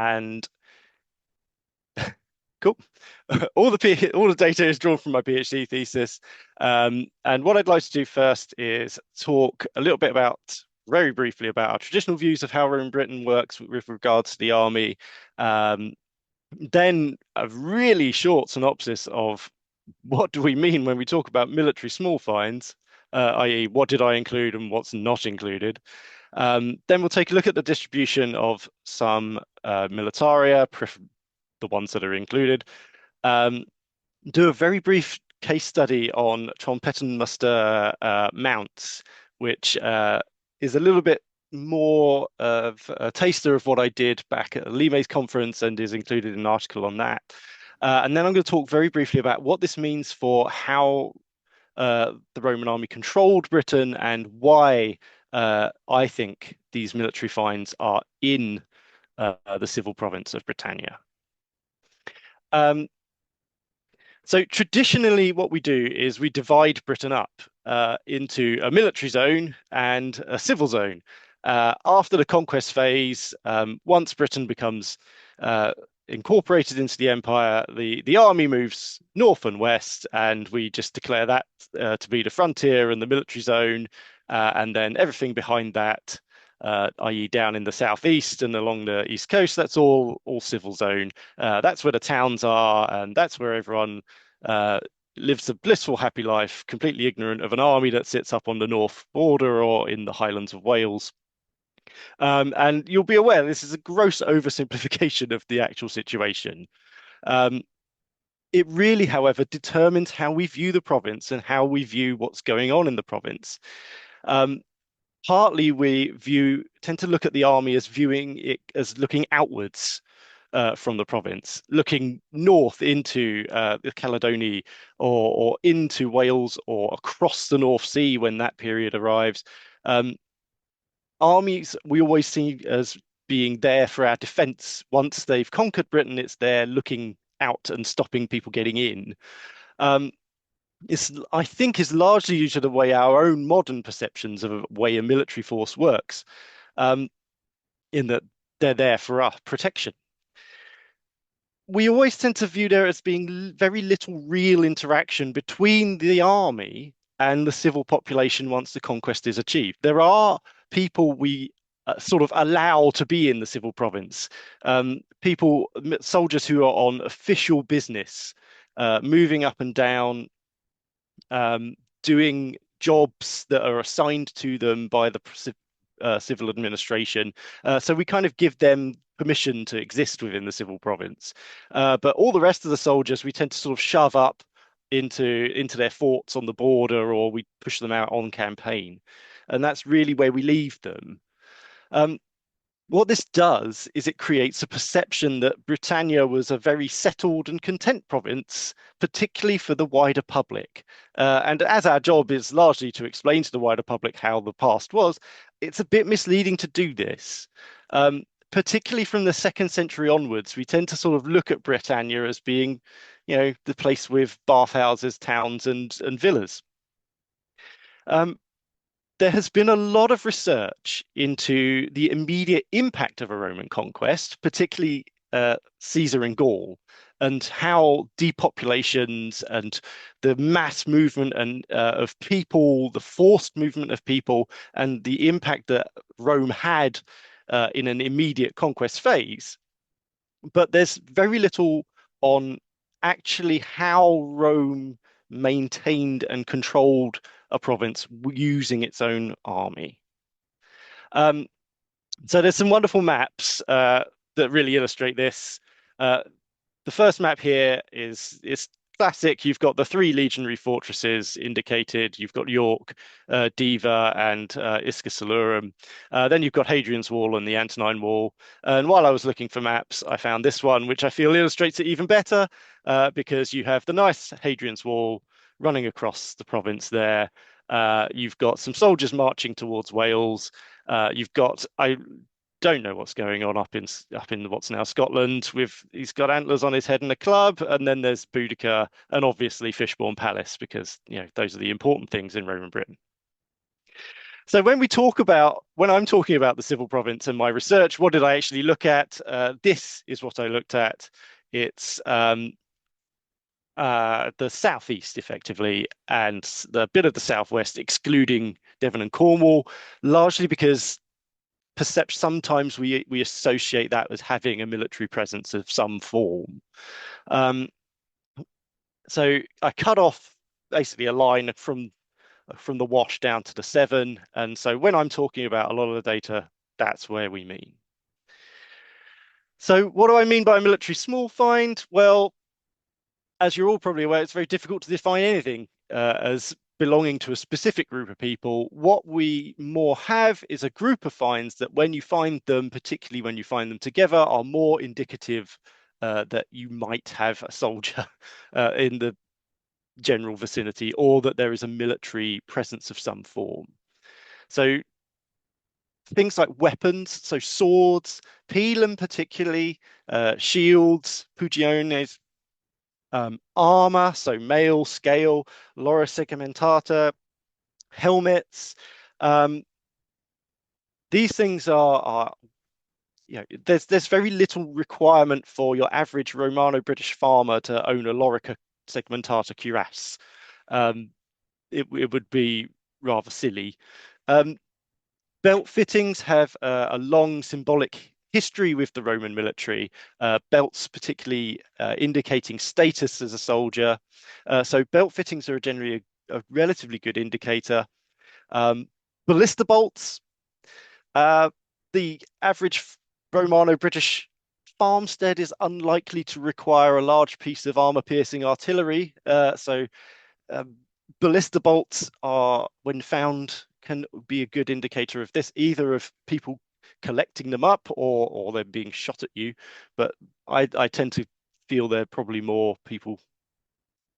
and cool. All the data is drawn from my PhD thesis. And what I'd like to do first is talk a little bit about, very briefly, about our traditional views of how Roman Britain works with regards to the army. Um, then a really short synopsis of what do we mean when we talk about military small finds, i.e., what did I include and what's not included. Then we'll take a look at the distribution of some militaria, the ones that are included. Um, do a very brief case study on Trompeton muster mounts, which is a little bit more of a taster of what I did back at the Limes conference and is included in an article on that. And then I'm going to talk very briefly about what this means for how the Roman army controlled Britain and why I think these military finds are in the civil province of Britannia. Um, So traditionally, what we do is we divide Britain up into a military zone and a civil zone. After the conquest phase, once Britain becomes incorporated into the empire, the army moves north and west, and we just declare that to be the frontier and the military zone, and then everything behind that. I.e., down in the southeast and along the east coast, that's all civil zone. That's where the towns are, and that's where everyone uh, lives a blissful, happy life, completely ignorant of an army that sits up on the north border or in the Highlands of Wales. And you'll be aware this is a gross oversimplification of the actual situation. Um, it really, however, determines how we view the province and how we view what's going on in the province. Um, Partly we tend to look at the army as viewing it as looking outwards from the province, looking north into the Caledonia or into Wales or across the North Sea when that period arrives. Um, Armies we always see as being there for our defense. Once they've conquered Britain, it's there looking out and stopping people getting in. Um, I think, is largely due to the way our own modern perceptions of a way a military force works, um, in that they're there for our protection. We always tend to view there as being very little real interaction between the army and the civil population once the conquest is achieved. There are people we sort of allow to be in the civil province, soldiers who are on official business, moving up and down, doing jobs that are assigned to them by the civil administration. So we kind of give them permission to exist within the civil province. But all the rest of the soldiers, we tend to sort of shove up into their forts on the border, or we push them out on campaign. And that's really where we leave them. Um, what this does is it creates a perception that Britannia was a very settled and content province, particularly for the wider public. And as our job is largely to explain to the wider public how the past was, it's a bit misleading to do this. Particularly from the second century onwards, we tend to sort of look at Britannia as being, the place with bathhouses, towns, and villas. Um, there has been a lot of research into the immediate impact of a Roman conquest, particularly Caesar in Gaul, and how depopulations and the mass movement and of people, the forced movement of people, and the impact that Rome had in an immediate conquest phase. But there's very little on actually how Rome maintained and controlled a province using its own army. Um, so there's some wonderful maps that really illustrate this. Uh, the first map here is classic. You've got the three legionary fortresses indicated. You've got York, Diva, and Isca Solurum. Then you've got Hadrian's Wall and the Antonine Wall. And while I was looking for maps, I found this one, which I feel illustrates it even better, because you have the nice Hadrian's Wall running across the province there. You've got some soldiers marching towards Wales. You've got I don't know what's going on up in what's now Scotland. He's got antlers on his head and a club, and then there's Boudica and obviously Fishbourne Palace, because those are the important things in Roman Britain. So when I'm talking about the civil province and my research, what did I actually look at? This is what I looked at. It's the southeast, effectively, and the bit of the southwest, excluding Devon and Cornwall, largely because perception sometimes we associate that as having a military presence of some form. Um, so I cut off basically a line from the Wash down to the Severn, and so when I'm talking about a lot of the data, that's where we mean. So what do I mean by a military small find? Well, as you're all probably aware, it's very difficult to define anything as belonging to a specific group of people. What we more have is a group of finds that when you find them, particularly when you find them together, are more indicative that you might have a soldier in the general vicinity, or that there is a military presence of some form. So things like weapons, so swords, pilum particularly, shields, pugiones, armor, so mail, scale, lora segmentata, helmets. Um, these things are there's very little requirement for your average Romano-British farmer to own a lorica segmentata cuirass. Um, it would be rather silly. Um, Belt fittings have a long symbolic history with the Roman military, belts particularly indicating status as a soldier. So belt fittings are generally a relatively good indicator. Ballista bolts, uh, the average Romano-British farmstead is unlikely to require a large piece of armor-piercing artillery. So um, ballista bolts are, when found, can be a good indicator of this, either of people collecting them up or they're being shot at you. But I tend to feel they're probably more people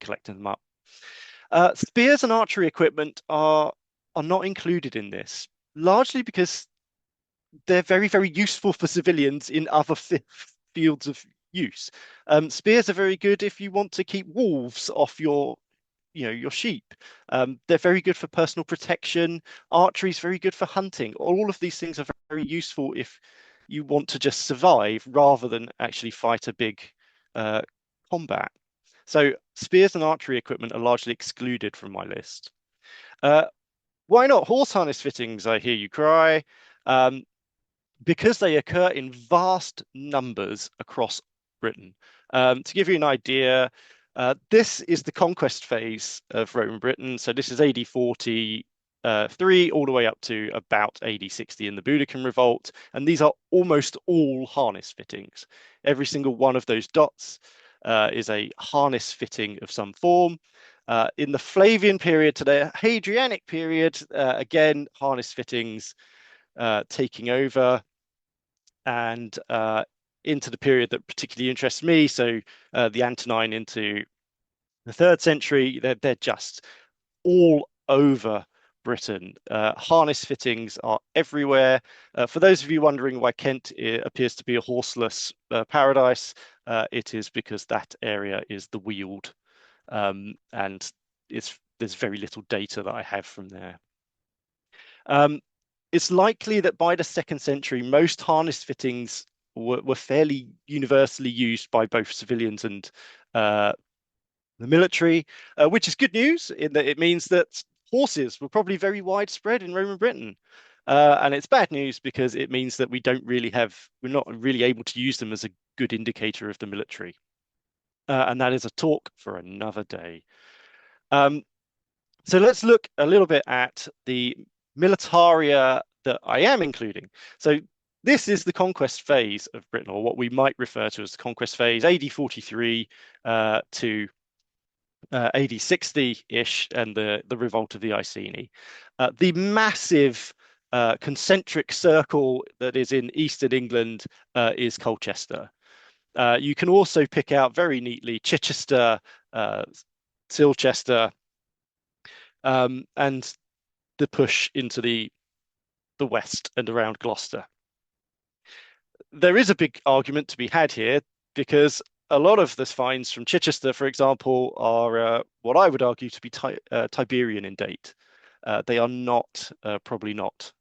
collecting them up. Spears and archery equipment are not included in this, largely because they're very useful for civilians in other fields of use. Spears are very good if you want to keep wolves off your sheep. They're very good for personal protection. Archery is very good for hunting. All of these things are very useful if you want to just survive rather than actually fight a big uh, combat. So spears and archery equipment are largely excluded from my list. Uh, why not horse harness fittings, I hear you cry. Um, because they occur in vast numbers across Britain. To give you an idea, this is the conquest phase of Roman Britain. So this is AD 43 all the way up to about AD 60 in the Boudiccan Revolt. And these are almost all harness fittings. Every single one of those dots is a harness fitting of some form. In the Flavian period to the Hadrianic period, again, harness fittings taking over, and into the period that particularly interests me, so the Antonine into the 3rd century, they're just all over Britain. Harness fittings are everywhere. For those of you wondering why Kent appears to be a horseless paradise, it is because that area is the Weald, and there's very little data that I have from there. It's likely that by the 2nd century, most harness fittings were fairly universally used by both civilians and the military, which is good news in that it means that horses were probably very widespread in Roman Britain. And it's bad news because it means that we're not really able to use them as a good indicator of the military. And that is a talk for another day. Um, so let's look a little bit at the militaria that I am including. So this is the conquest phase of Britain, or what we might refer to as the conquest phase, AD 43 to AD 60-ish, and the revolt of the Iceni. The massive concentric circle that is in eastern England is Colchester. You can also pick out very neatly Chichester, Silchester, and the push into the west and around Gloucester. There is a big argument to be had here because a lot of the finds from Chichester, for example, are what I would argue to be Tiberian in date. They are not probably not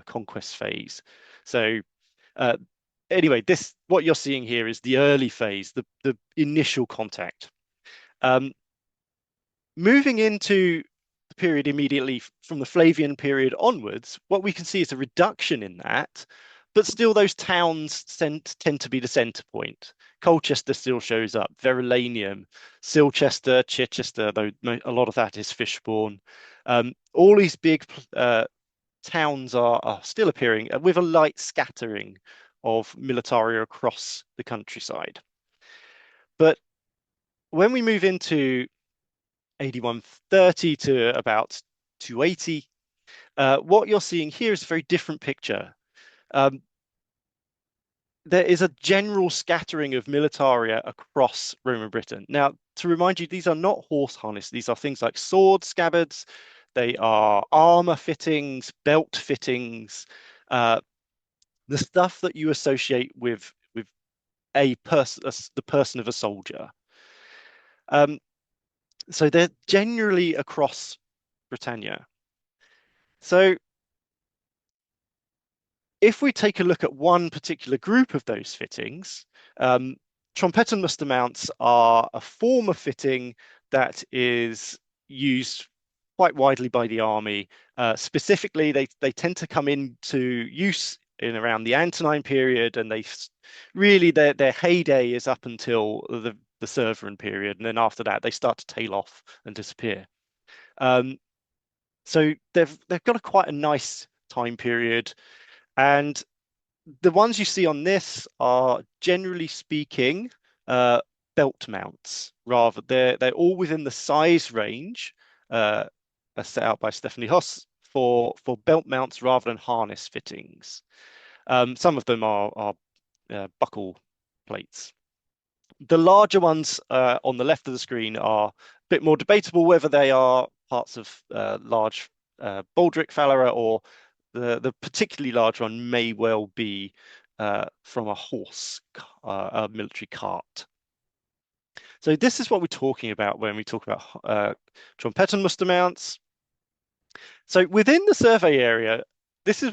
conquest phase. So uh, anyway, this what you're seeing here is the early phase, the initial contact. Um, Moving into the period immediately from the Flavian period onwards, what we can see is a reduction in that, but still those towns tend to be the center point. Colchester still shows up, Verulamium, Silchester, Chichester, though a lot of that is Fishbourne. All these big towns are still appearing with a light scattering of militaria across the countryside. But when we move into AD 130 to about 280, what you're seeing here is a very different picture. Um, there is a general scattering of militaria across Roman Britain. Now, to remind you, these are not horse harness. These are things like sword scabbards. They are armor fittings, belt fittings, the stuff that you associate with a person, the person of a soldier. Um, so they're generally across Britannia. So if we take a look at one particular group of those fittings, trumpet and muster mounts are a form of fitting that is used quite widely by the army. Specifically, they tend to come into use in around the Antonine period, and they really their heyday is up until the Severan period, and then after that they start to tail off and disappear. So they've got quite a nice time period. And the ones you see on this are generally speaking belt mounts. Rather, they're all within the size range set out by Stephanie Hoss for belt mounts rather than harness fittings. Some of them are buckle plates. The larger ones on the left of the screen are a bit more debatable whether they are parts of large baldric phalara, or the particularly large one may well be from a horse, a military cart. So this is what we're talking about when we talk about trumpet and muster mounts. So within the survey area,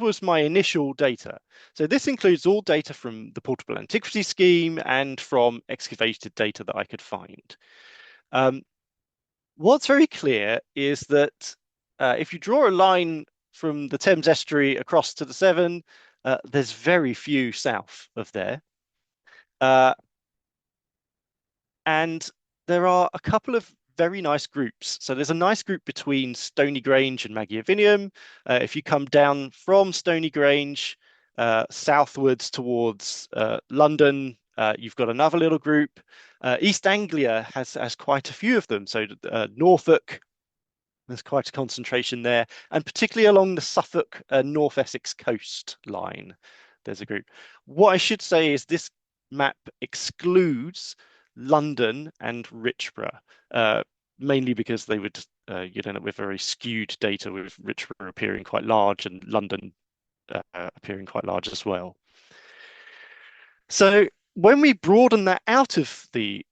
was my initial data. So this includes all data from the Portable Antiquity Scheme and from excavated data that I could find. What's very clear is that if you draw a line from the Thames estuary across to the Severn, there's very few south of there. And there are a couple of very nice groups. So there's a nice group between Stony Grange and Magiovinium. If you come down from Stony Grange southwards towards London, you've got another little group. East Anglia has quite a few of them. So Norfolk, there's quite a concentration there, and particularly along the Suffolk North Essex coast line, there's a group. What I should say is this map excludes London and Richborough, mainly because they would you'd end up with very skewed data, with Richborough appearing quite large and London appearing quite large as well. So when we broaden that out of the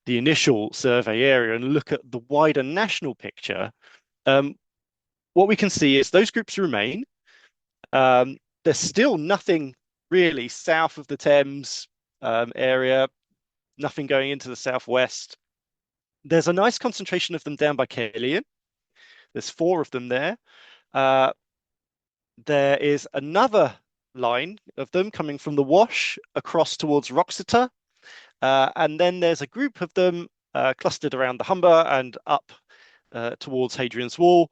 initial survey area and look at the wider national picture, what we can see is those groups remain. There's still nothing really south of the Thames area, nothing going into the southwest. There's a nice concentration of them down by Caerleon. There's 4 of them there. There is another line of them coming from the Wash across towards Wroxeter. And then there's a group of them clustered around the Humber and up towards Hadrian's Wall.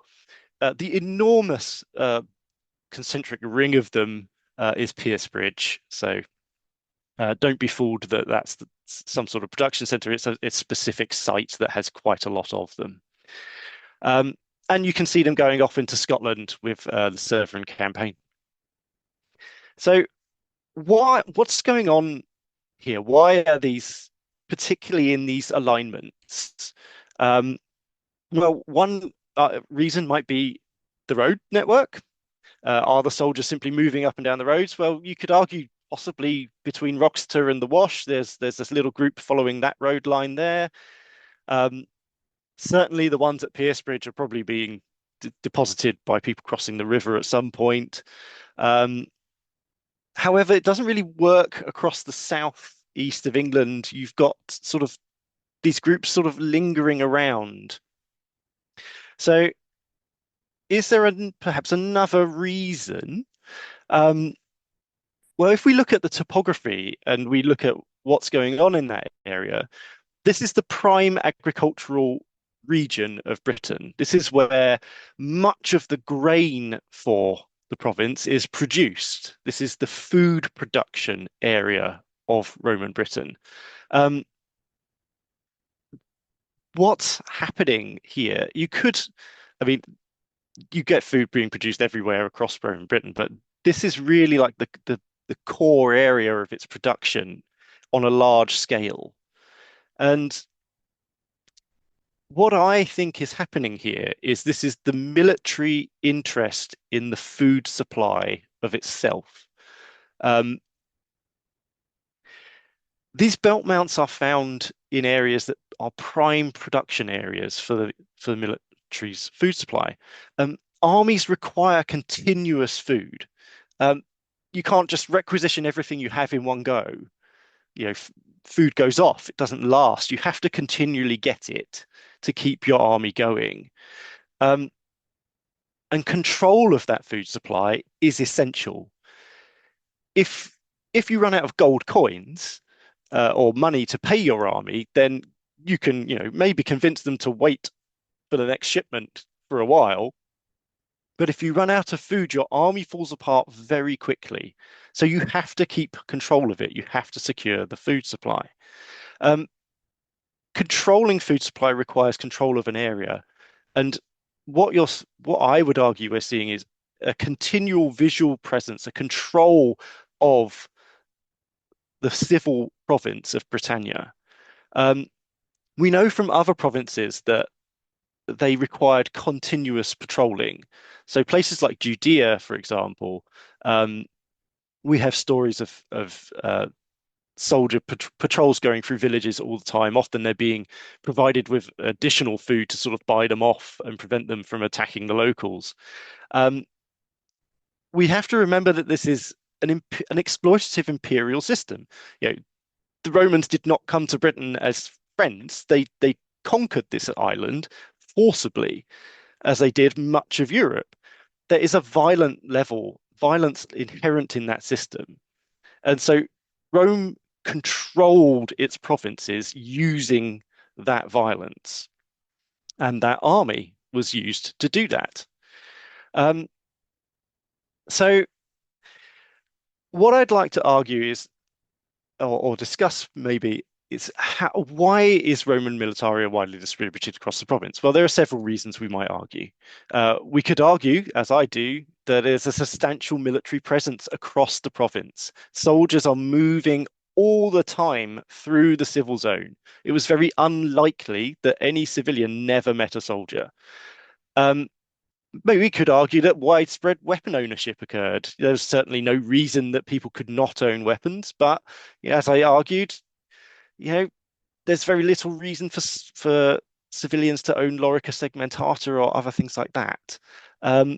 The enormous concentric ring of them is Piercebridge. So don't be fooled that that's some sort of production centre. It's a specific site that has quite a lot of them. And you can see them going off into Scotland with the Severan campaign. So what's going on here? Why are these, particularly in these alignments? Well, one reason might be the road network. Are the soldiers simply moving up and down the roads? Well, you could argue possibly between Wroxeter and the Wash, there's this little group following that road line there. Certainly the ones at Piercebridge are probably being deposited by people crossing the river at some point. Um, However, it doesn't really work across the south east of England. You've got sort of these groups sort of lingering around. So, is there perhaps another reason? Um, well, if we look at the topography and we look at what's going on in that area, this is the prime agricultural region of Britain. This is where much of the grain for the province is produced. This is the food production area of Roman Britain. Um, what's happening here? I mean, you get food being produced everywhere across Roman Britain, but this is really like the core area of its production on a large scale. And what I think is happening here is this is the military interest in the food supply of itself. Um, these belt mounts are found in areas that are prime production areas for the military's food supply. Armies require continuous food. Um, you can't just requisition everything you have in one go. You know, food goes off, it doesn't last. You have to continually get it to keep your army going. Um, and control of that food supply is essential. If if you run out of gold coins or money to pay your army, then you can, maybe convince them to wait for the next shipment for a while. But if you run out of food, your army falls apart very quickly. So you have to keep control of it. You have to secure the food supply. Um, Controlling food supply requires control of an area. And what I would argue we're seeing is a continual visual presence, a control of the civil province of Britannia. Um, we know from other provinces that they required continuous patrolling. So places like Judea, for example, um, we have stories of soldier patrols going through villages all the time. Often they're being provided with additional food to sort of buy them off and prevent them from attacking the locals. Um, we have to remember that this is an exploitative imperial system. You know, the Romans did not come to Britain as friends. They conquered this island forcibly, as they did much of Europe. There is a violence inherent in that system. And so Rome controlled its provinces using that violence, and that army was used to do that. Um, so, what I'd like to argue is, or discuss maybe, is why is Roman militaria widely distributed across the province? Well, there are several reasons we might argue. We could argue, as I do, that there's a substantial military presence across the province. Soldiers are moving all the time through the civil zone. It was very unlikely that any civilian never met a soldier. Um, Maybe we could argue that widespread weapon ownership occurred. There's certainly no reason that people could not own weapons, but as I argued, you know, there's very little reason for civilians to own lorica segmentata or other things like that. Um,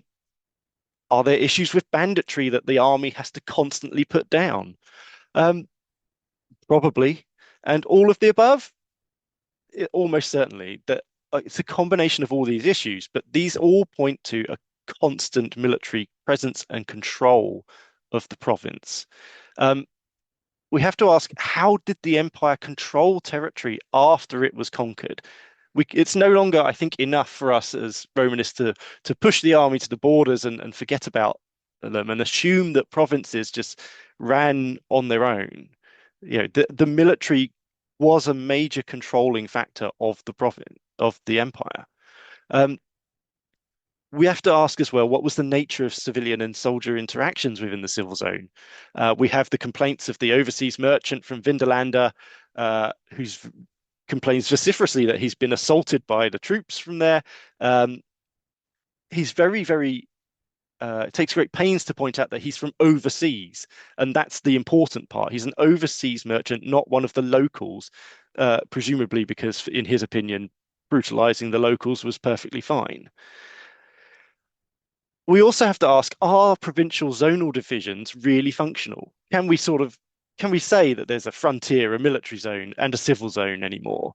are there issues with banditry that the army has to constantly put down? Um, Probably. And all of the above, almost certainly. That it's a combination of all these issues, but these all point to a constant military presence and control of the province. Um, we have to ask, how did the empire control territory after it was conquered? It's no longer, I think, enough for us as Romanists to push the army to the borders and forget about them and assume that provinces just ran on their own. The military was a major controlling factor of the province of the empire. Um, we have to ask as well, what was the nature of civilian and soldier interactions within the civil zone? We have the complaints of the overseas merchant from Vindolanda, who's complains vociferously that he's been assaulted by the troops from there. He's very, takes great pains to point out that he's from overseas, and that's the important part. He's an overseas merchant, not one of the locals, presumably because, in his opinion, brutalizing the locals was perfectly fine. we also have to ask, are provincial zonal divisions really functional? Can we say that there's a frontier, a military zone, and a civil zone anymore?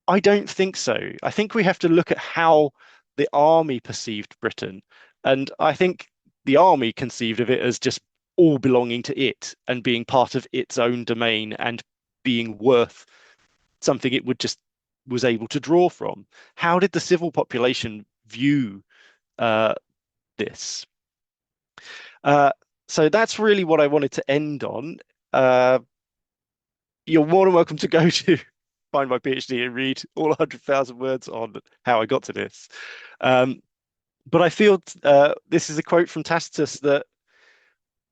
I don't think so. I think we have to look at how the army perceived Britain. And I think the army conceived of it as just all belonging to it and being part of its own domain and being worth something it would just was able to draw from. How did the civil population view uh, this? Uh, so that's really what I wanted to end on. Uh, you're more than welcome to go to find my PhD and read all 100,000 words on how I got to this. Um, but I feel this is a quote from Tacitus that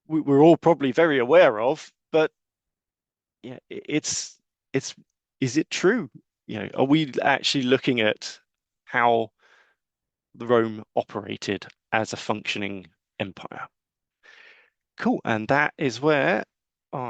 we're all probably very aware of, but yeah, it's is it true? Are we actually looking at how the Rome operated as a functioning empire? Cool, and that is where